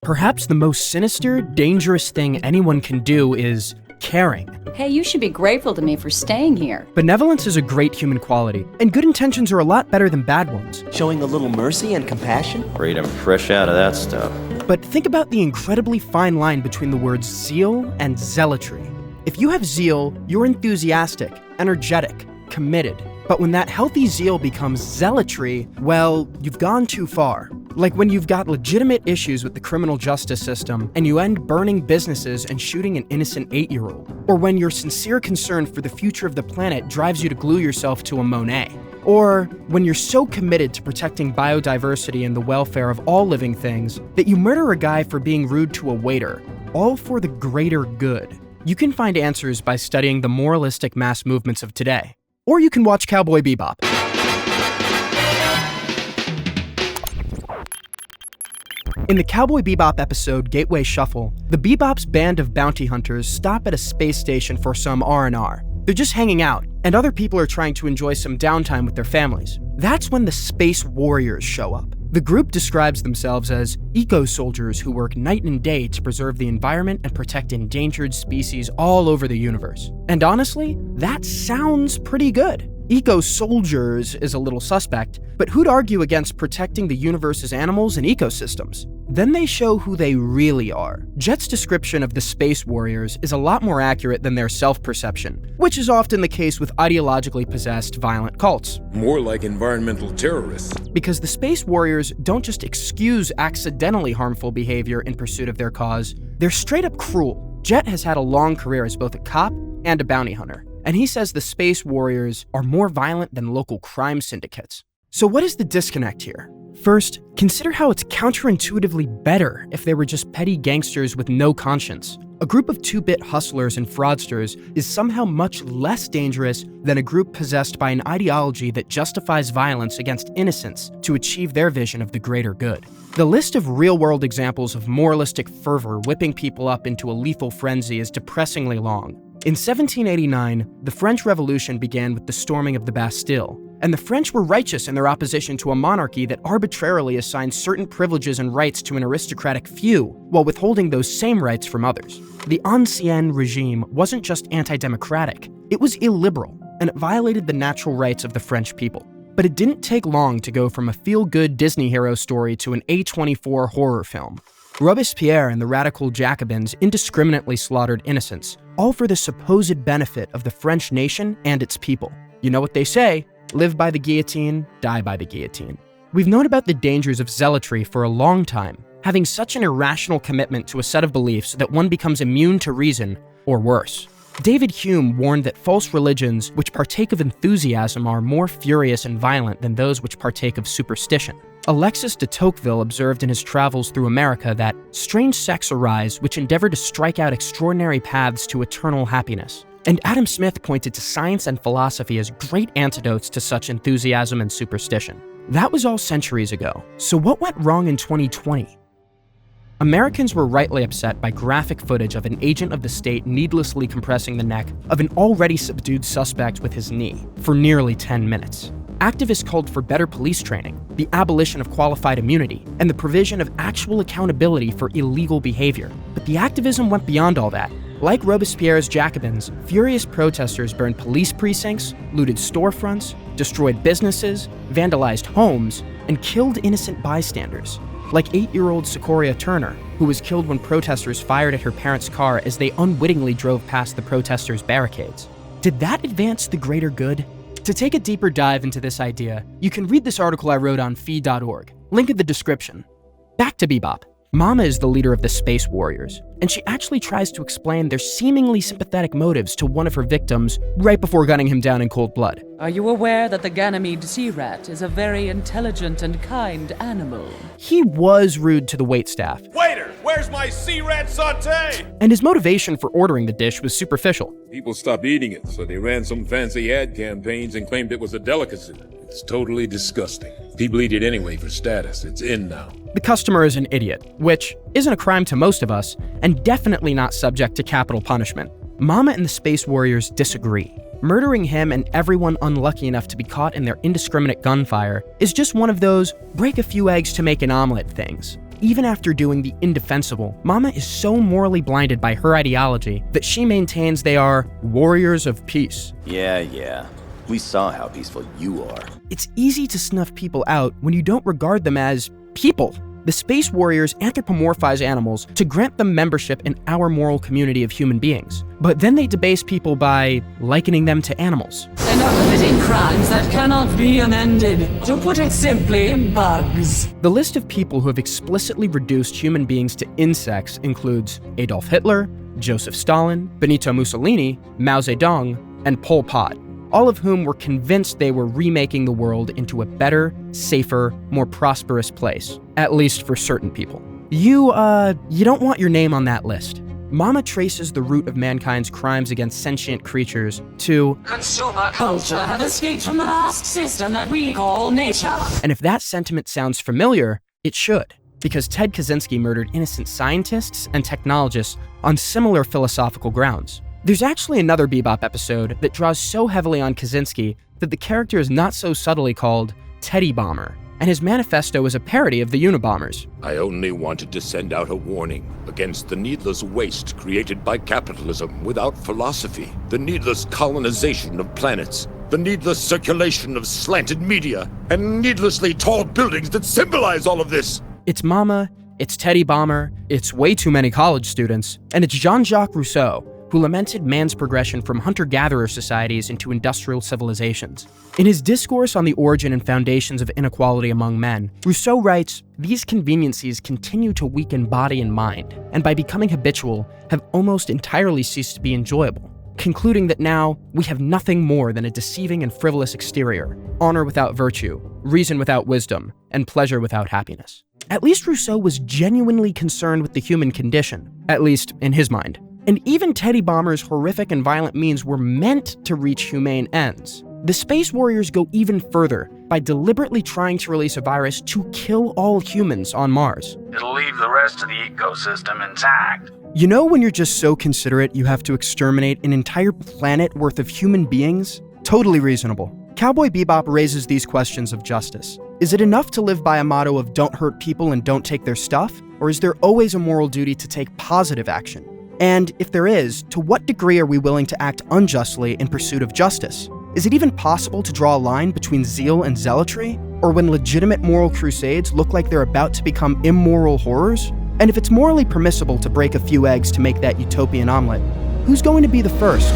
Perhaps the most sinister, dangerous thing anyone can do is caring. Hey, you should be grateful to me for staying here. Benevolence is a great human quality, and good intentions are a lot better than bad ones. Showing a little mercy and compassion? Freedom fresh out of that stuff. But think about the incredibly fine line between the words zeal and zealotry. If you have zeal, you're enthusiastic, energetic, committed. But when that healthy zeal becomes zealotry, well, you've gone too far. Like when you've got legitimate issues with the criminal justice system and you end burning businesses and shooting an innocent 8-year-old. Or when your sincere concern for the future of the planet drives you to glue yourself to a Monet. Or when you're so committed to protecting biodiversity and the welfare of all living things that you murder a guy for being rude to a waiter, all for the greater good. You can find answers by studying the moralistic mass movements of today. Or you can watch Cowboy Bebop. In the Cowboy Bebop episode Gateway Shuffle, the Bebop's band of bounty hunters stop at a space station for some R&R. They're just hanging out, and other people are trying to enjoy some downtime with their families. That's when the Space Warriors show up. The group describes themselves as eco-soldiers who work night and day to preserve the environment and protect endangered species all over the universe. And honestly, that sounds pretty good. Eco-soldiers is a little suspect, but who'd argue against protecting the universe's animals and ecosystems? Then they show who they really are. Jet's description of the Space Warriors is a lot more accurate than their self-perception, which is often the case with ideologically possessed violent cults. More like environmental terrorists. Because the Space Warriors don't just excuse accidentally harmful behavior in pursuit of their cause, they're straight up cruel. Jet has had a long career as both a cop and a bounty hunter, and he says the Space Warriors are more violent than local crime syndicates. So what is the disconnect here? First, consider how it's counterintuitively better if they were just petty gangsters with no conscience. A group of 2-bit hustlers and fraudsters is somehow much less dangerous than a group possessed by an ideology that justifies violence against innocents to achieve their vision of the greater good. The list of real-world examples of moralistic fervor whipping people up into a lethal frenzy is depressingly long. In 1789, the French Revolution began with the storming of the Bastille, and the French were righteous in their opposition to a monarchy that arbitrarily assigned certain privileges and rights to an aristocratic few, while withholding those same rights from others. The Ancien regime wasn't just anti-democratic, it was illiberal, and it violated the natural rights of the French people. But it didn't take long to go from a feel-good Disney hero story to an A24 horror film. Robespierre and the radical Jacobins indiscriminately slaughtered innocents, all for the supposed benefit of the French nation and its people. You know what they say, live by the guillotine, die by the guillotine. We've known about the dangers of zealotry for a long time, having such an irrational commitment to a set of beliefs that one becomes immune to reason, or worse. David Hume warned that false religions which partake of enthusiasm are more furious and violent than those which partake of superstition. Alexis de Tocqueville observed in his travels through America that strange sects arise which endeavor to strike out extraordinary paths to eternal happiness. And Adam Smith pointed to science and philosophy as great antidotes to such enthusiasm and superstition. That was all centuries ago. So what went wrong in 2020? Americans were rightly upset by graphic footage of an agent of the state needlessly compressing the neck of an already subdued suspect with his knee for nearly 10 minutes. Activists called for better police training, the abolition of qualified immunity, and the provision of actual accountability for illegal behavior. But the activism went beyond all that. Like Robespierre's Jacobins, furious protesters burned police precincts, looted storefronts, destroyed businesses, vandalized homes, and killed innocent bystanders. Like 8-year-old Cicero Turner, who was killed when protesters fired at her parents' car as they unwittingly drove past the protesters' barricades. Did that advance the greater good? To take a deeper dive into this idea, you can read this article I wrote on fee.org, link in the description. Back to Bebop. Mama is the leader of the Space Warriors, and she actually tries to explain their seemingly sympathetic motives to one of her victims right before gunning him down in cold blood. Are you aware that the Ganymede sea rat is a very intelligent and kind animal? He was rude to the waitstaff. Waiter, where's my sea rat saute? And his motivation for ordering the dish was superficial. People stopped eating it, so they ran some fancy ad campaigns and claimed it was a delicacy. It's totally disgusting. People eat it anyway for status. It's in now. The customer is an idiot, which isn't a crime to most of us, and definitely not subject to capital punishment. Mama and the Space Warriors disagree. Murdering him and everyone unlucky enough to be caught in their indiscriminate gunfire is just one of those break a few eggs to make an omelet things. even after doing the indefensible, Mama is so morally blinded by her ideology that she maintains they are warriors of peace. Yeah. We saw how peaceful you are. It's easy to snuff people out when you don't regard them as people. The Space Warriors anthropomorphize animals to grant them membership in our moral community of human beings. But then they debase people by likening them to animals. And are committing crimes that cannot be amended. To put it simply, bugs. The list of people who have explicitly reduced human beings to insects includes Adolf Hitler, Joseph Stalin, Benito Mussolini, Mao Zedong, and Pol Pot, all of whom were convinced they were remaking the world into a better, safer, more prosperous place, at least for certain people. You don't want your name on that list. Mama traces the root of mankind's crimes against sentient creatures to Consumer culture have escaped from the last system that we call nature. And if that sentiment sounds familiar, it should, because Ted Kaczynski murdered innocent scientists and technologists on similar philosophical grounds. There's actually another Bebop episode that draws so heavily on Kaczynski that the character is not so subtly called Teddy Bomber, and his manifesto is a parody of the Unabombers. I only wanted to send out a warning against the needless waste created by capitalism without philosophy, the needless colonization of planets, the needless circulation of slanted media, and needlessly tall buildings that symbolize all of this. It's Mama, it's Teddy Bomber, it's way too many college students, and it's Jean-Jacques Rousseau, who lamented man's progression from hunter-gatherer societies into industrial civilizations. In his discourse on the origin and foundations of inequality among men, Rousseau writes, "These conveniencies continue to weaken body and mind, and by becoming habitual, have almost entirely ceased to be enjoyable," concluding that now we have nothing more than a deceiving and frivolous exterior, honor without virtue, reason without wisdom, and pleasure without happiness. At least Rousseau was genuinely concerned with the human condition, at least in his mind. And even Teddy Bomber's horrific and violent means were meant to reach humane ends. The Space Warriors go even further by deliberately trying to release a virus to kill all humans on Mars. It'll leave the rest of the ecosystem intact. You know when you're just so considerate you have to exterminate an entire planet worth of human beings? Totally reasonable. Cowboy Bebop raises these questions of justice. Is it enough to live by a motto of don't hurt people and don't take their stuff? Or is there always a moral duty to take positive action? And if there is, to what degree are we willing to act unjustly in pursuit of justice? Is it even possible to draw a line between zeal and zealotry? Or when legitimate moral crusades look like they're about to become immoral horrors? And if it's morally permissible to break a few eggs to make that utopian omelet, who's going to be the first?